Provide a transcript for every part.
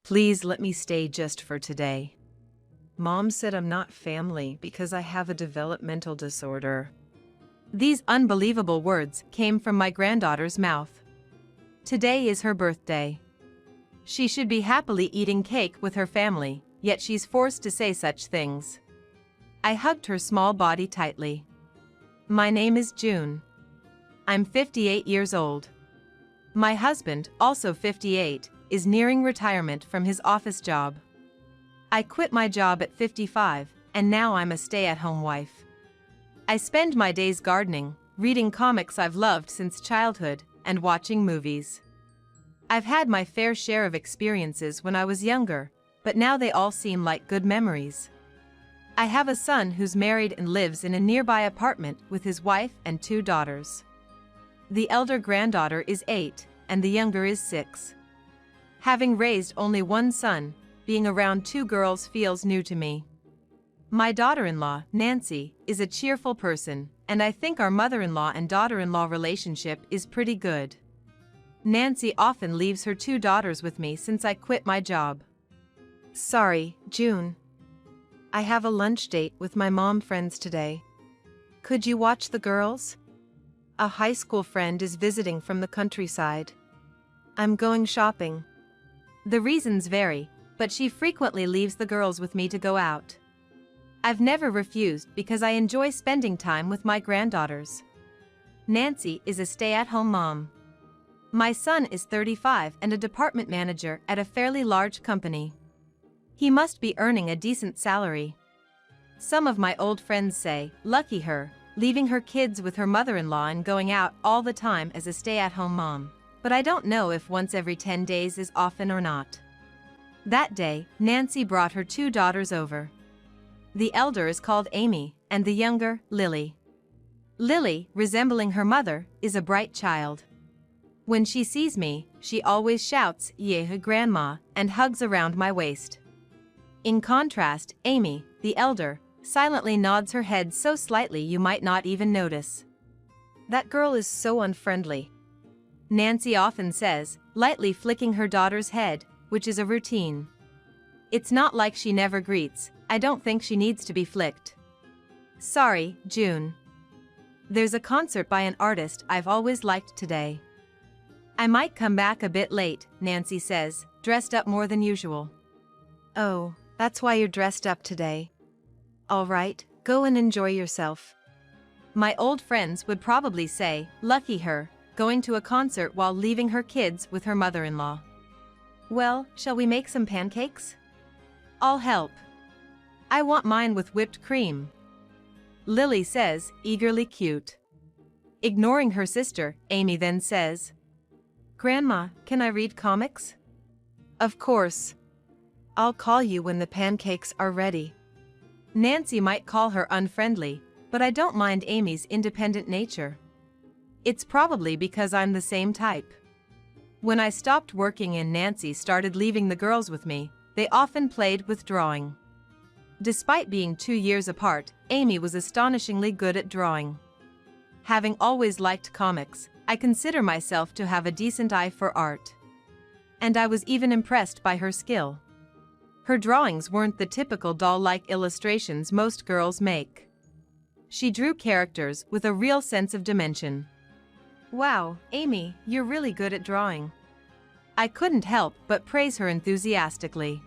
Please let me stay just for today. Mom said I'm not family because I have a developmental disorder. These unbelievable words came from my granddaughter's mouth. Today is her birthday. She should be happily eating cake with her family, yet she's forced to say such things. I hugged her small body tightly. My name is June. I'm 58 years old. My husband, also 58, is nearing retirement from his office job. I quit my job at 55, and now I'm a stay-at-home wife. I spend my days gardening, reading comics I've loved since childhood, and watching movies. I've had my fair share of experiences when I was younger, but now they all seem like good memories. I have a son who's married and lives in a nearby apartment with his wife and 2 daughters. The elder granddaughter is 8, and the younger is 6. Having raised only one son, being around 2 girls feels new to me. My daughter-in-law, Nancy, is a cheerful person, and I think our mother-in-law and daughter-in-law relationship is pretty good. Nancy often leaves her 2 daughters with me since I quit my job. Sorry, June. I have a lunch date with my mom friends today. Could you watch the girls? A high school friend is visiting from the countryside. I'm going shopping. The reasons vary, but she frequently leaves the girls with me to go out. I've never refused because I enjoy spending time with my granddaughters. Nancy is a stay-at-home mom. My son is 35 and a department manager at a fairly large company. He must be earning a decent salary. Some of my old friends say, lucky her, leaving her kids with her mother-in-law and going out all the time as a stay-at-home mom. But I don't know if once every 10 days is often or not. That day, Nancy brought her 2 daughters over. The elder is called Amy, and the younger, Lily. Lily, resembling her mother, is a bright child. When she sees me, she always shouts, "Yeah, Grandma," and hugs around my waist. In contrast, Amy, the elder, silently nods her head so slightly you might not even notice. That girl is so unfriendly, Nancy often says, lightly flicking her daughter's head, which is a routine. It's not like she never greets. I don't think she needs to be flicked. Sorry, June. There's a concert by an artist I've always liked today. I might come back a bit late, Nancy says, dressed up more than usual. Oh, that's why you're dressed up today. All right, go and enjoy yourself. My old friends would probably say, lucky her, going to a concert while leaving her kids with her mother-in-law. Well, shall we make some pancakes? I'll help. I want mine with whipped cream. Lily says, eagerly cute. Ignoring her sister, Amy then says, Grandma, can I read comics? Of course. I'll call you when the pancakes are ready. Nancy might call her unfriendly, but I don't mind Amy's independent nature. It's probably because I'm the same type. When I stopped working and Nancy started leaving the girls with me, they often played with drawing. Despite being 2 years apart, Amy was astonishingly good at drawing. Having always liked comics, I consider myself to have a decent eye for art. And I was even impressed by her skill. Her drawings weren't the typical doll-like illustrations most girls make. She drew characters with a real sense of dimension. Wow, Amy, you're really good at drawing. I couldn't help but praise her enthusiastically.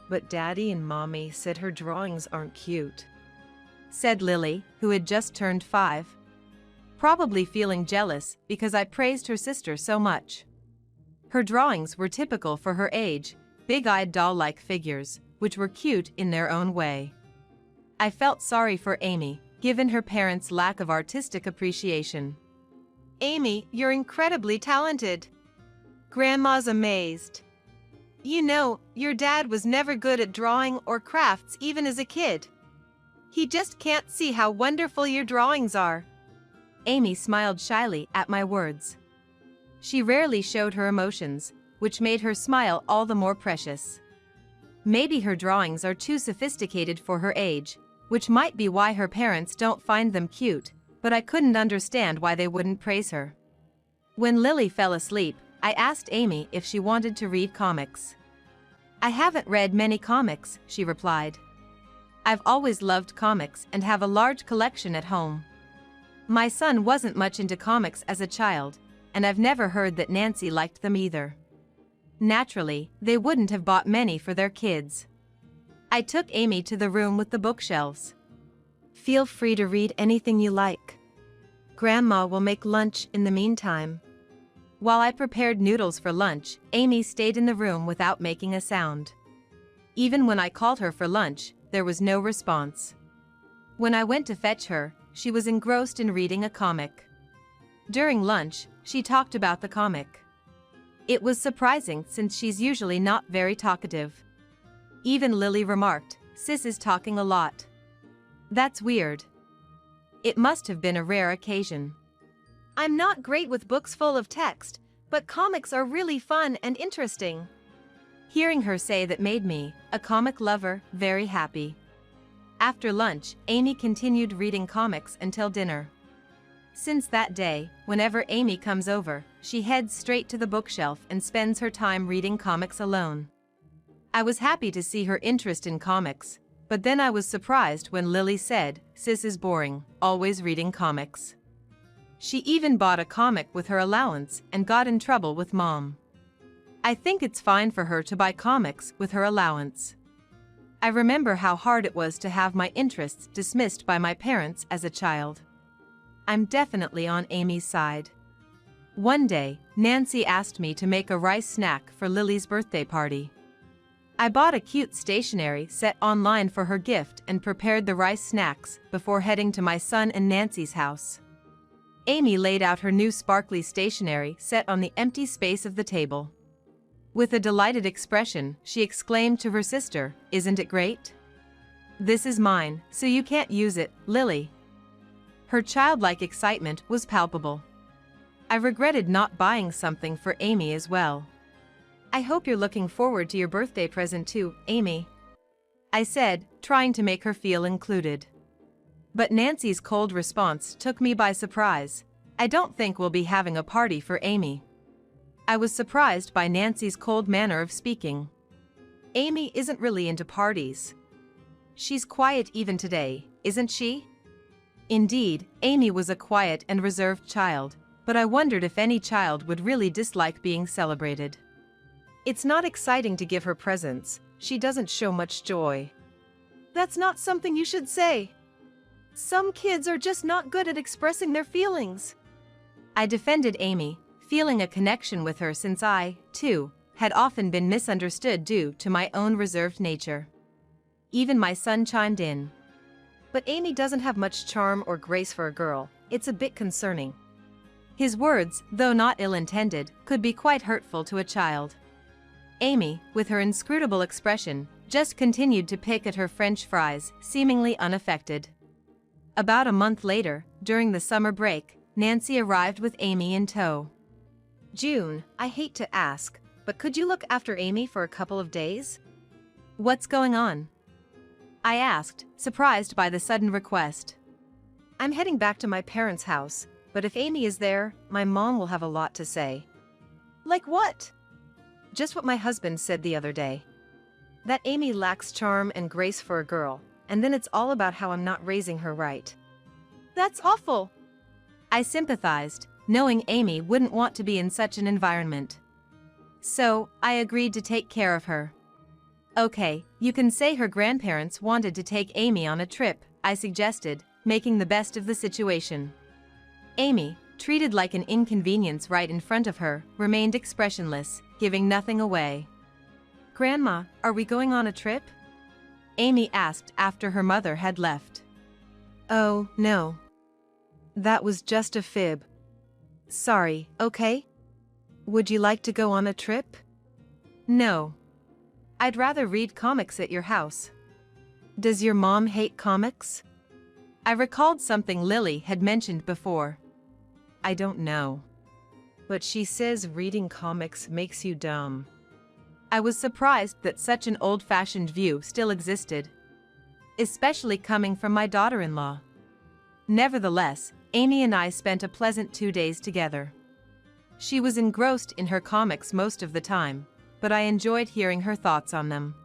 But Daddy and Mommy said her drawings aren't cute, said Lily, who had just turned 5. Probably feeling jealous because I praised her sister so much. Her drawings were typical for her age, big-eyed doll-like figures, which were cute in their own way. I felt sorry for Amy, given her parents' lack of artistic appreciation. Amy, you're incredibly talented. Grandma's amazed. You know, your dad was never good at drawing or crafts even as a kid. He just can't see how wonderful your drawings are. Amy smiled shyly at my words. She rarely showed her emotions, which made her smile all the more precious. Maybe her drawings are too sophisticated for her age, which might be why her parents don't find them cute, but I couldn't understand why they wouldn't praise her. When Lily fell asleep, I asked Amy if she wanted to read comics. I haven't read many comics, she replied. I've always loved comics and have a large collection at home. My son wasn't much into comics as a child, and I've never heard that Nancy liked them either. Naturally, they wouldn't have bought many for their kids. I took Amy to the room with the bookshelves. Feel free to read anything you like. Grandma will make lunch in the meantime. While I prepared noodles for lunch, Amy stayed in the room without making a sound. Even when I called her for lunch, there was no response. When I went to fetch her, she was engrossed in reading a comic. During lunch, she talked about the comic. It was surprising since she's usually not very talkative. Even Lily remarked, "Sis is talking a lot." That's weird. It must have been a rare occasion. I'm not great with books full of text, but comics are really fun and interesting. Hearing her say that made me, a comic lover, very happy. After lunch, Amy continued reading comics until dinner. Since that day, whenever Amy comes over, she heads straight to the bookshelf and spends her time reading comics alone. I was happy to see her interest in comics, but then I was surprised when Lily said, "Sis is boring, always reading comics." She even bought a comic with her allowance and got in trouble with Mom. I think it's fine for her to buy comics with her allowance. I remember how hard it was to have my interests dismissed by my parents as a child. I'm definitely on Amy's side. One day, Nancy asked me to make a rice snack for Lily's birthday party. I bought a cute stationery set online for her gift and prepared the rice snacks before heading to my son and Nancy's house. Amy laid out her new sparkly stationery set on the empty space of the table. With a delighted expression, she exclaimed to her sister, "Isn't it great? This is mine, so you can't use it, Lily." Her childlike excitement was palpable. I regretted not buying something for Amy as well. "I hope you're looking forward to your birthday present too, Amy," I said, trying to make her feel included. But Nancy's cold response took me by surprise. "I don't think we'll be having a party for Amy." I was surprised by Nancy's cold manner of speaking. Amy isn't really into parties. She's quiet even today, isn't she? Indeed, Amy was a quiet and reserved child, but I wondered if any child would really dislike being celebrated. It's not exciting to give her presents. She doesn't show much joy. That's not something you should say. Some kids are just not good at expressing their feelings. I defended Amy, feeling a connection with her since I, too, had often been misunderstood due to my own reserved nature. Even my son chimed in. But Amy doesn't have much charm or grace for a girl. It's a bit concerning. His words, though not ill-intended, could be quite hurtful to a child. Amy, with her inscrutable expression, just continued to pick at her French fries, seemingly unaffected. About a month later, during the summer break, Nancy arrived with Amy in tow. "June, I hate to ask, but could you look after Amy for a couple of days?" "What's going on?" I asked, surprised by the sudden request. "I'm heading back to my parents' house, but if Amy is there, my mom will have a lot to say." "Like what?" "Just what my husband said the other day. That Amy lacks charm and grace for a girl, and then it's all about how I'm not raising her right." "That's awful." I sympathized, knowing Amy wouldn't want to be in such an environment. So, I agreed to take care of her. "Okay, you can say her grandparents wanted to take Amy on a trip," I suggested, making the best of the situation. Amy, treated like an inconvenience right in front of her, remained expressionless, giving nothing away. "Grandma, are we going on a trip?" Amy asked after her mother had left. "Oh, no. That was just a fib. Sorry, okay? Would you like to go on a trip?" "No. I'd rather read comics at your house." "Does your mom hate comics?" I recalled something Lily had mentioned before. "I don't know. But she says reading comics makes you dumb." I was surprised that such an old-fashioned view still existed, especially coming from my daughter-in-law. Nevertheless, Amy and I spent a pleasant 2 days together. She was engrossed in her comics most of the time, but I enjoyed hearing her thoughts on them.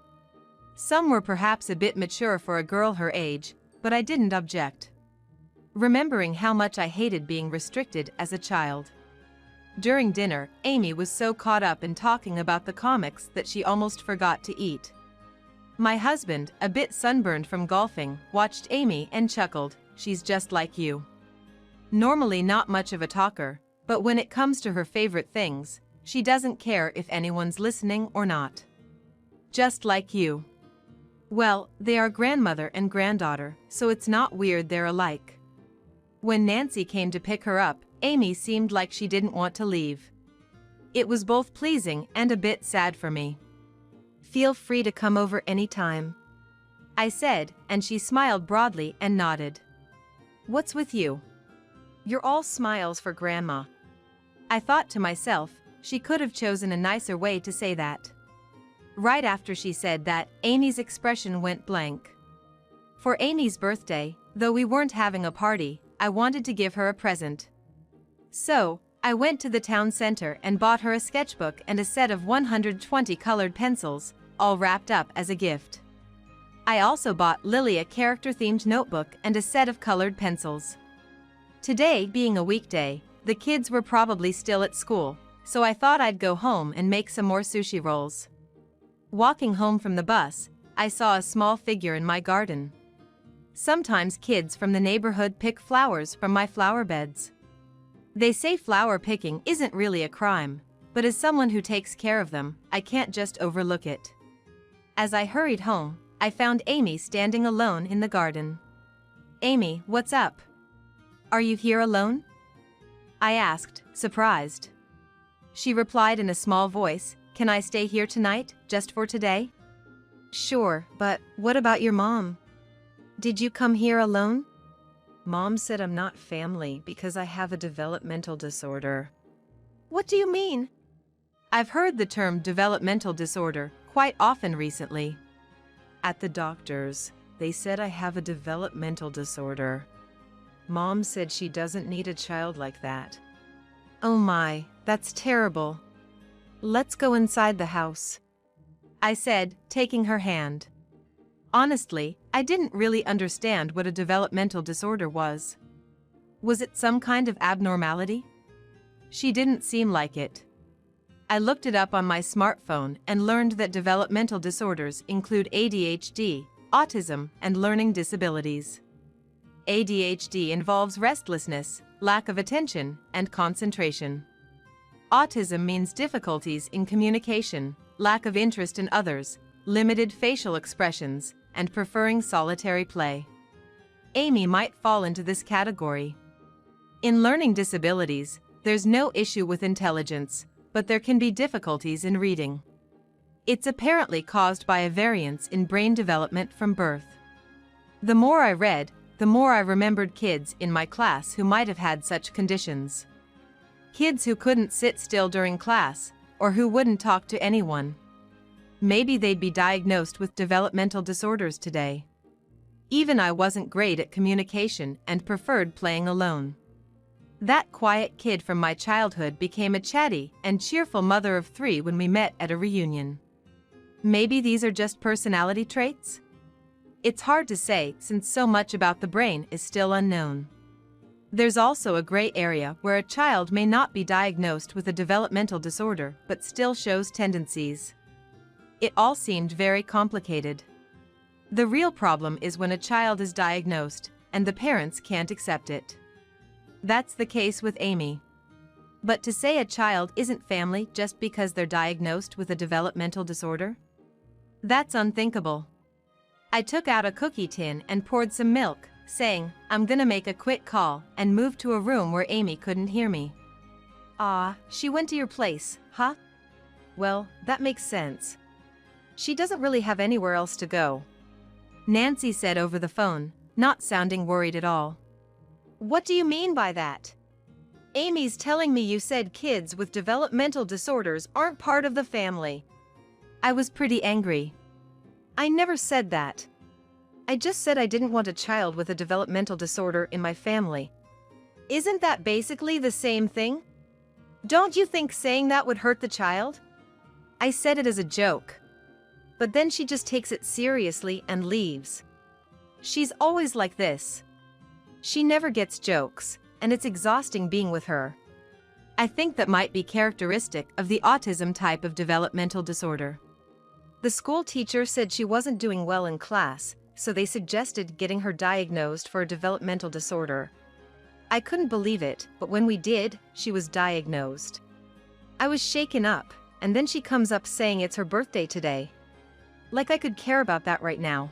Some were perhaps a bit mature for a girl her age, but I didn't object, remembering how much I hated being restricted as a child. During dinner, Amy was so caught up in talking about the comics that she almost forgot to eat. My husband, a bit sunburned from golfing, watched Amy and chuckled, "She's just like you." Normally not much of a talker, but when it comes to her favorite things, she doesn't care if anyone's listening or not. Just like you. Well, they are grandmother and granddaughter, so it's not weird they're alike. When Nancy came to pick her up, Amy seemed like she didn't want to leave. It was both pleasing and a bit sad for me. "Feel free to come over anytime," I said, and she smiled broadly and nodded. "What's with you? You're all smiles for Grandma." I thought to myself, she could have chosen a nicer way to say that. Right after she said that, Amy's expression went blank. For Amy's birthday, though we weren't having a party, I wanted to give her a present. So, I went to the town center and bought her a sketchbook and a set of 120 colored pencils, all wrapped up as a gift. I also bought Lily a character-themed notebook and a set of colored pencils. Today being a weekday, the kids were probably still at school, so I thought I'd go home and make some more sushi rolls. Walking home from the bus, I saw a small figure in my garden. Sometimes kids from the neighborhood pick flowers from my flower beds. They say flower picking isn't really a crime, but as someone who takes care of them, I can't just overlook it. As I hurried home, I found Amy standing alone in the garden. "Amy, what's up? Are you here alone?" I asked, surprised. She replied in a small voice, "Can I stay here tonight, just for today?" "Sure, but what about your mom? Did you come here alone?" "Mom said I'm not family because I have a developmental disorder." "What do you mean?" I've heard the term developmental disorder quite often recently. "At the doctor's, they said I have a developmental disorder. Mom said she doesn't need a child like that." "Oh my, that's terrible. Let's go inside the house," I said, taking her hand. Honestly, I didn't really understand what a developmental disorder was. Was it some kind of abnormality? She didn't seem like it. I looked it up on my smartphone and learned that developmental disorders include ADHD, autism, and learning disabilities. ADHD involves restlessness, lack of attention, and concentration. Autism means difficulties in communication, lack of interest in others, limited facial expressions, and preferring solitary play. Amy might fall into this category. In learning disabilities, there's no issue with intelligence, but there can be difficulties in reading. It's apparently caused by a variance in brain development from birth. The more I read, the more I remembered kids in my class who might have had such conditions. Kids who couldn't sit still during class, or who wouldn't talk to anyone. Maybe they'd be diagnosed with developmental disorders today. Even I wasn't great at communication and preferred playing alone. That quiet kid from my childhood became a chatty and cheerful mother of 3 when we met at a reunion. Maybe these are just personality traits? It's hard to say since so much about the brain is still unknown. There's also a gray area where a child may not be diagnosed with a developmental disorder but still shows tendencies. It all seemed very complicated. The real problem is when a child is diagnosed and the parents can't accept it. That's the case with Amy. But to say a child isn't family just because they're diagnosed with a developmental disorder? That's unthinkable. I took out a cookie tin and poured some milk, saying, "I'm gonna make a quick call," and moved to a room where Amy couldn't hear me. "Ah, she went to your place, huh? Well, that makes sense. She doesn't really have anywhere else to go," Nancy said over the phone, not sounding worried at all. "What do you mean by that? Amy's telling me you said kids with developmental disorders aren't part of the family." I was pretty angry. "I never said that. I just said I didn't want a child with a developmental disorder in my family. Isn't that basically the same thing? Don't you think saying that would hurt the child?" I said it as a joke. But then she just takes it seriously and leaves. She's always like this. She never gets jokes, and it's exhausting being with her. I think that might be characteristic of the autism type of developmental disorder. The school teacher said she wasn't doing well in class, so they suggested getting her diagnosed for a developmental disorder. I couldn't believe it, but when we did, she was diagnosed. I was shaken up, and then she comes up saying it's her birthday today. Like I could care about that right now.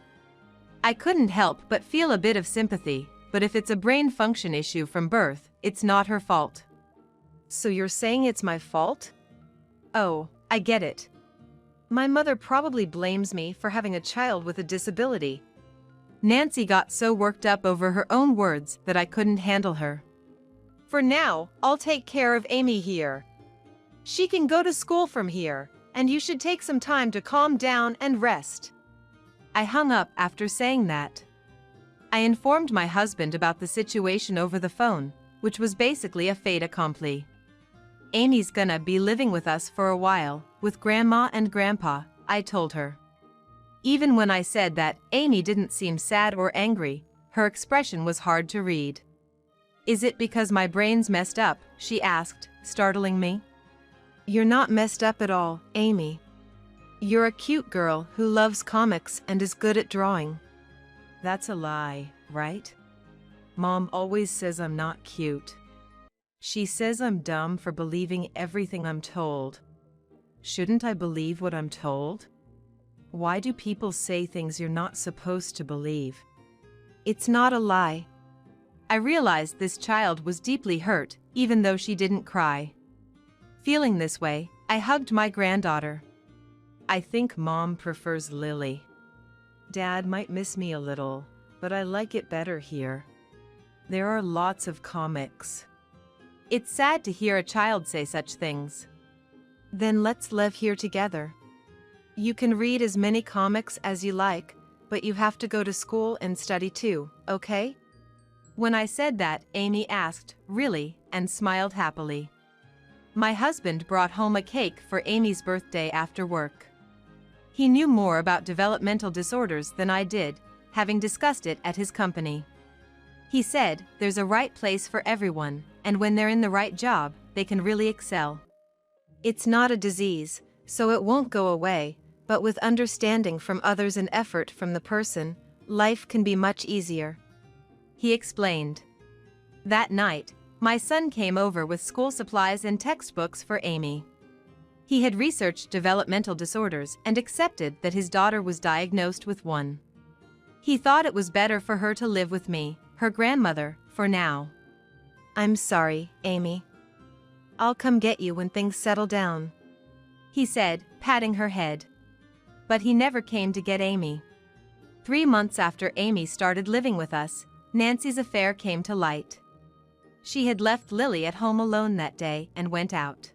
I couldn't help but feel a bit of sympathy, but if it's a brain function issue from birth, it's not her fault. So you're saying it's my fault? Oh, I get it. My mother probably blames me for having a child with a disability. Nancy got so worked up over her own words that I couldn't handle her. For now, I'll take care of Amy here. She can go to school from here, and you should take some time to calm down and rest. I hung up after saying that. I informed my husband about the situation over the phone, which was basically a fait accompli. Amy's gonna be living with us for a while, with Grandma and Grandpa, I told her. Even when I said that, Amy didn't seem sad or angry, her expression was hard to read. Is it because my brain's messed up? She asked, startling me. You're not messed up at all, Amy. You're a cute girl who loves comics and is good at drawing. That's a lie, right? Mom always says I'm not cute. She says I'm dumb for believing everything I'm told. Shouldn't I believe what I'm told? Why do people say things you're not supposed to believe? It's not a lie. I realized this child was deeply hurt, even though she didn't cry. Feeling this way, I hugged my granddaughter. I think Mom prefers Lily. Dad might miss me a little, but I like it better here. There are lots of comics. It's sad to hear a child say such things. Then let's live here together. You can read as many comics as you like, but you have to go to school and study too, okay? When I said that, Amy asked, "Really?" and smiled happily. My husband brought home a cake for Amy's birthday after work. He knew more about developmental disorders than I did, having discussed it at his company. He said, there's a right place for everyone, and when they're in the right job, they can really excel. It's not a disease, so it won't go away, but with understanding from others and effort from the person, life can be much easier. He explained. That night, my son came over with school supplies and textbooks for Amy. He had researched developmental disorders and accepted that his daughter was diagnosed with one. He thought it was better for her to live with me, her grandmother, for now. I'm sorry, Amy. I'll come get you when things settle down, he said, patting her head. But he never came to get Amy. 3 months after Amy started living with us, Nancy's affair came to light. She had left Lily at home alone that day and went out.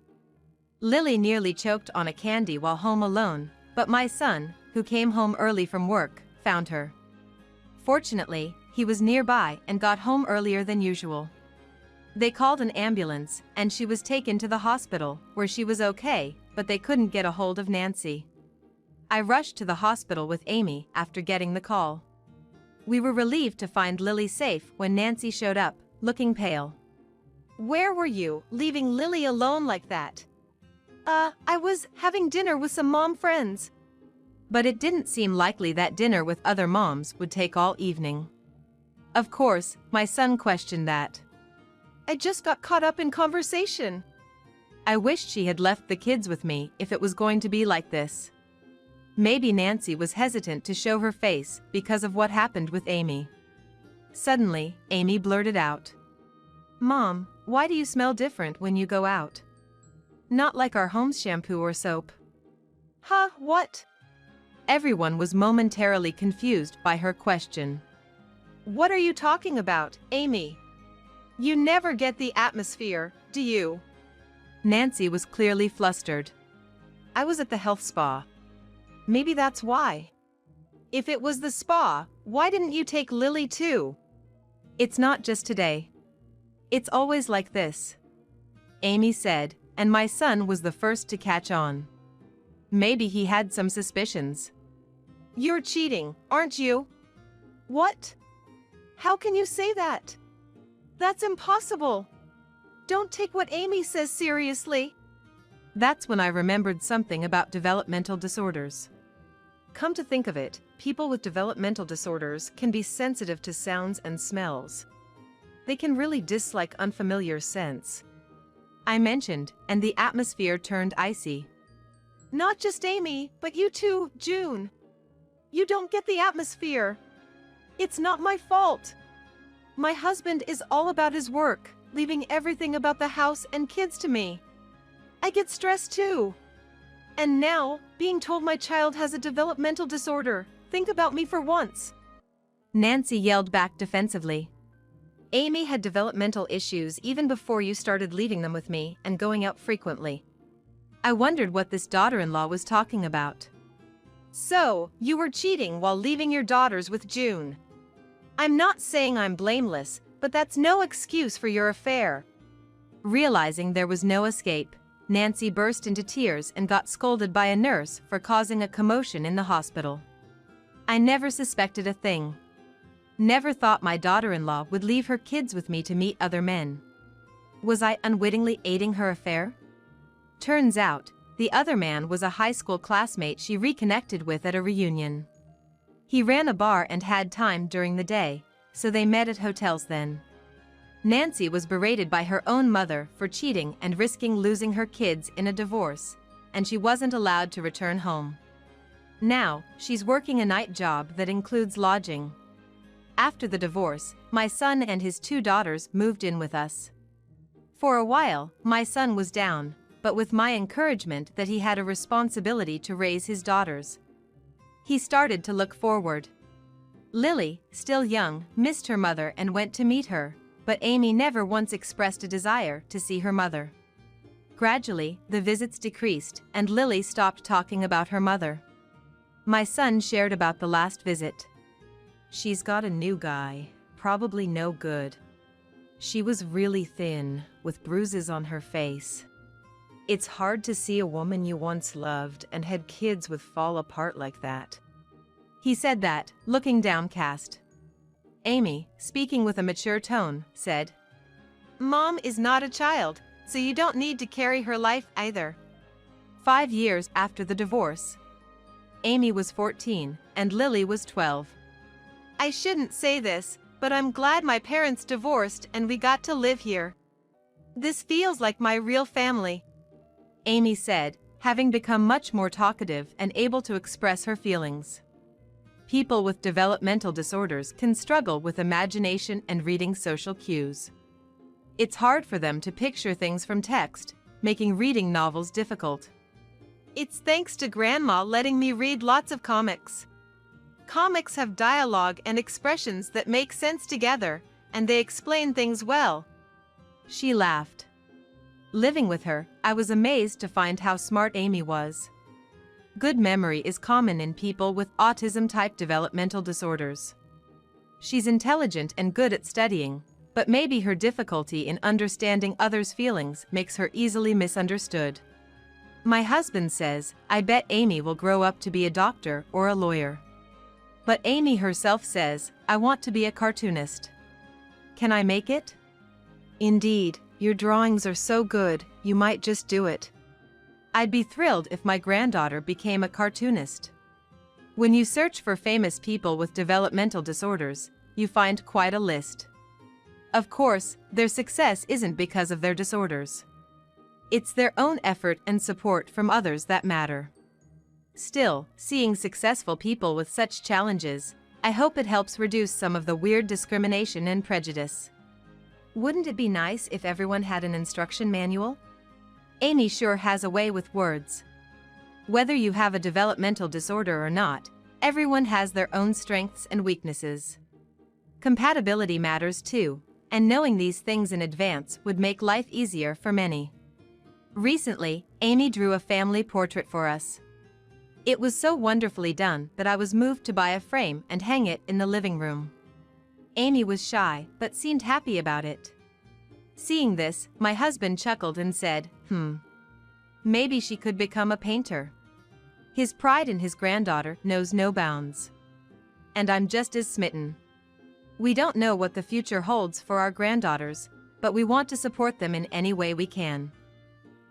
Lily nearly choked on a candy while home alone, but my son, who came home early from work, found her. Fortunately, he was nearby and got home earlier than usual. They called an ambulance, and she was taken to the hospital, where she was okay, but they couldn't get a hold of Nancy. I rushed to the hospital with Amy after getting the call. We were relieved to find Lily safe when Nancy showed up, looking pale. Where were you, leaving Lily alone like that? I was having dinner with some mom friends. But it didn't seem likely that dinner with other moms would take all evening. Of course, my son questioned that. I just got caught up in conversation. I wished she had left the kids with me if it was going to be like this. Maybe Nancy was hesitant to show her face because of what happened with Amy. Suddenly, Amy blurted out, "Mom, why do you smell different when you go out? Not like our home shampoo or soap." Huh, what? Everyone was momentarily confused by her question. What are you talking about, Amy? You never get the atmosphere, do you? Nancy was clearly flustered. I was at the health spa. Maybe that's why. If it was the spa, why didn't you take Lily too? It's not just today. It's always like this, Amy said, and my son was the first to catch on. Maybe he had some suspicions. You're cheating, aren't you? What? How can you say that? That's impossible. Don't take what Amy says seriously. That's when I remembered something about developmental disorders. Come to think of it, people with developmental disorders can be sensitive to sounds and smells. They can really dislike unfamiliar scents. I mentioned, and the atmosphere turned icy. Not just Amy, but you too, June. You don't get the atmosphere. It's not my fault. My husband is all about his work, leaving everything about the house and kids to me. I get stressed too. And now, being told my child has a developmental disorder. Think about me for once. Nancy yelled back defensively. Amy had developmental issues even before you started leaving them with me and going out frequently. I wondered what this daughter-in-law was talking about. So, you were cheating while leaving your daughters with June. I'm not saying I'm blameless, but that's no excuse for your affair. Realizing there was no escape, Nancy burst into tears and got scolded by a nurse for causing a commotion in the hospital. I never suspected a thing. Never thought my daughter-in-law would leave her kids with me to meet other men. Was I unwittingly aiding her affair? Turns out, the other man was a high school classmate she reconnected with at a reunion. He ran a bar and had time during the day, so they met at hotels then. Nancy was berated by her own mother for cheating and risking losing her kids in a divorce, and she wasn't allowed to return home. Now, she's working a night job that includes lodging. After the divorce, my son and his 2 daughters moved in with us. For a while, my son was down, but with my encouragement that he had a responsibility to raise his daughters, he started to look forward. Lily, still young, missed her mother and went to meet her, but Amy never once expressed a desire to see her mother. Gradually, the visits decreased, and Lily stopped talking about her mother. My son shared about the last visit. She's got a new guy, probably no good. She was really thin, with bruises on her face. It's hard to see a woman you once loved and had kids with fall apart like that. He said that, looking downcast. Amy, speaking with a mature tone, said, Mom is not a child, so you don't need to carry her life either. 5 years after the divorce, Amy was 14 and Lily was 12. I shouldn't say this, but I'm glad my parents divorced and we got to live here. This feels like my real family, Amy said, having become much more talkative and able to express her feelings. People with developmental disorders can struggle with imagination and reading social cues. It's hard for them to picture things from text, making reading novels difficult. It's thanks to Grandma letting me read lots of comics. Comics have dialogue and expressions that make sense together, and they explain things well. She laughed. Living with her, I was amazed to find how smart Amy was. Good memory is common in people with autism-type developmental disorders. She's intelligent and good at studying, but maybe her difficulty in understanding others' feelings makes her easily misunderstood. My husband says, I bet Amy will grow up to be a doctor or a lawyer. But Amy herself says, I want to be a cartoonist. Can I make it? Indeed, your drawings are so good, you might just do it. I'd be thrilled if my granddaughter became a cartoonist. When you search for famous people with developmental disorders, you find quite a list. Of course, their success isn't because of their disorders. It's their own effort and support from others that matter. Still, seeing successful people with such challenges, I hope it helps reduce some of the weird discrimination and prejudice. Wouldn't it be nice if everyone had an instruction manual? Amy sure has a way with words. Whether you have a developmental disorder or not, everyone has their own strengths and weaknesses. Compatibility matters too, and knowing these things in advance would make life easier for many. Recently, Amy drew a family portrait for us. It was so wonderfully done that I was moved to buy a frame and hang it in the living room. Amy was shy, but seemed happy about it. Seeing this, my husband chuckled and said, maybe she could become a painter. His pride in his granddaughter knows no bounds. And I'm just as smitten. We don't know what the future holds for our granddaughters, but we want to support them in any way we can.